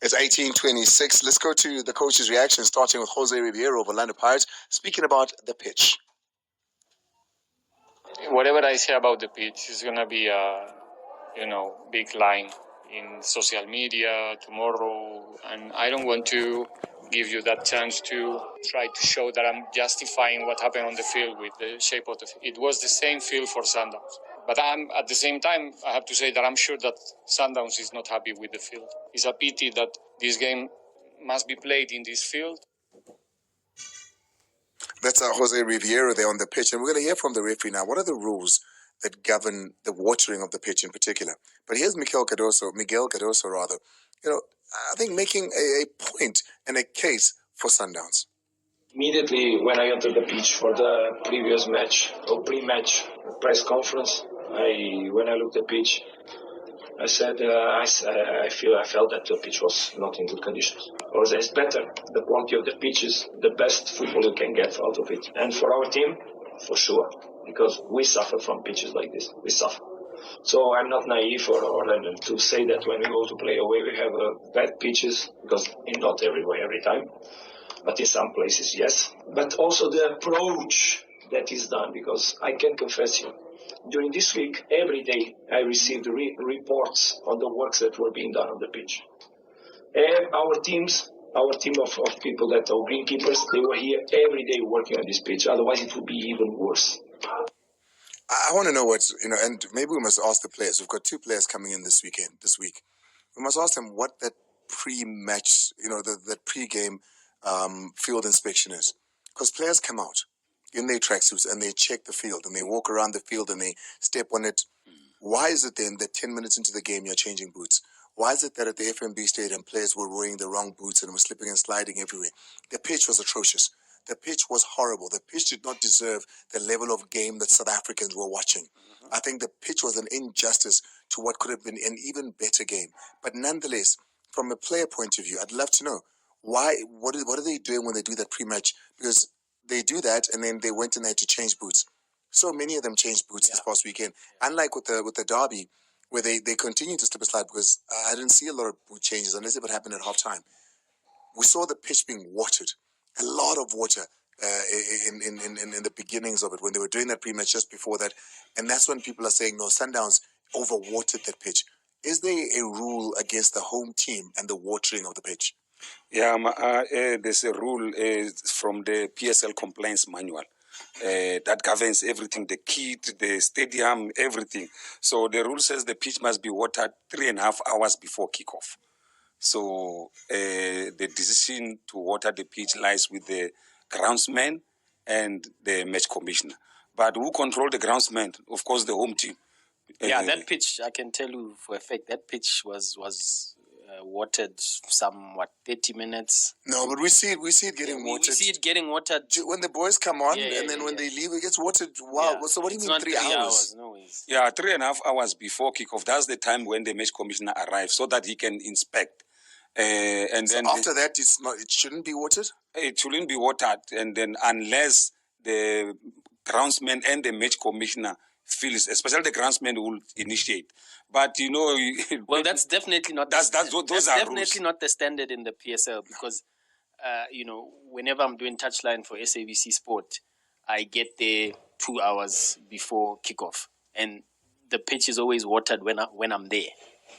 It's 18:26. Let's go to the coach's reaction, starting with Jose Riviero of Orlando Pirates, speaking about the pitch. Whatever I say about the pitch is going to be a, big line in social media tomorrow, and I don't want to give you that chance to try to show that I'm justifying what happened on the field with the shape of the field. It was the same field for Sundowns. But at the same time, I have to say that I'm sure that Sundowns is not happy with the field. It's a pity that this game must be played in this field. That's Jose Riviero there on the pitch. And we're going to hear from the referee now. What are the rules that govern the watering of the pitch in particular? But here's Miguel Cardoso, rather. I think making a point and a case for Sundowns. Immediately when I entered the pitch for the previous match, or pre-match press conference, when I looked at the pitch, I said I felt that the pitch was not in good conditions. Or it's better. The quality of the pitch is the best football you can get out of it. And for our team, for sure, because we suffer from pitches like this. We suffer. So I'm not naive or to say that when we go to play away we have bad pitches, because not everywhere, every time. But in some places, yes. But also the approach that is done, because I can confess you, during this week, every day I received reports on the works that were being done on the pitch. Our team of people that are greenkeepers, they were here every day working on this pitch. Otherwise, it would be even worse. I want to know and maybe we must ask the players. We've got two players coming in this week. We must ask them what that pre-match, that pre-game field inspection is. Because players come out in their tracksuits and they check the field and they walk around the field and they step on it. Why is it then that 10 minutes into the game you're changing boots? Why is it that at the FNB Stadium players were wearing the wrong boots and were slipping and sliding everywhere? The pitch was atrocious. The pitch was horrible. The pitch did not deserve the level of game that South Africans were watching. I think the pitch was an injustice to what could have been an even better game. But nonetheless, from a player point of view, I'd love to know what are they doing when they do that pre-match? Because they do that and then they went and had to change boots. So many of them changed boots this past weekend. Unlike with the derby, where they continue to slip and slide, because I didn't see a lot of boot changes unless it would happen at halftime. We saw the pitch being watered, a lot of water in the beginnings of it when they were doing that pre-match just before that. And that's when people are saying, no, Sundowns overwatered that pitch. Is there a rule against the home team and the watering of the pitch? Yeah, there's a rule from the PSL complaints manual that governs everything, the kit, the stadium, everything. So the rule says the pitch must be watered 3.5 hours before kickoff. So the decision to water the pitch lies with the groundsman and the match commissioner. But who control the groundsman? Of course, the home team. Yeah, that pitch, I can tell you for a fact, that pitch was watered 30 minutes. No, but we see it getting watered. We see it getting watered. When the boys come on and then when they leave, it gets watered. Wow. So what do you mean 3 hours? No, 3.5 hours before kickoff. That's the time when the match commissioner arrives so that he can inspect. And so then after that, it shouldn't be watered? It shouldn't be watered. And then unless the groundsman and the match commissioner feels, especially the groundsman will initiate. But well, that's definitely not. Those are definitely rules. Not the standard in the PSL, because whenever I'm doing touchline for SABC Sport, I get there 2 hours before kickoff, and the pitch is always watered when I'm there,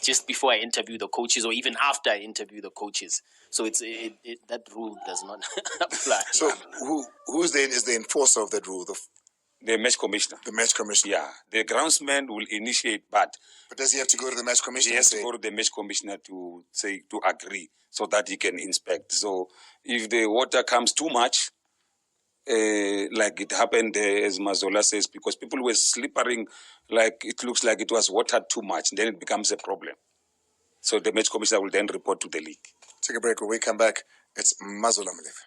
just before I interview the coaches or even after I interview the coaches. So that rule does not apply. So who is the enforcer of that rule? The match commissioner. The match commissioner. Yeah, the groundsman will initiate, but does he have to go to the match commissioner? He has to go to the match commissioner to agree so that he can inspect. So if the water comes too much, like it happened, as Mazola says, because people were slippering, like it looks like it was watered too much, then it becomes a problem. So the match commissioner will then report to the league. Take a break. When we come back, it's Mazola Malev.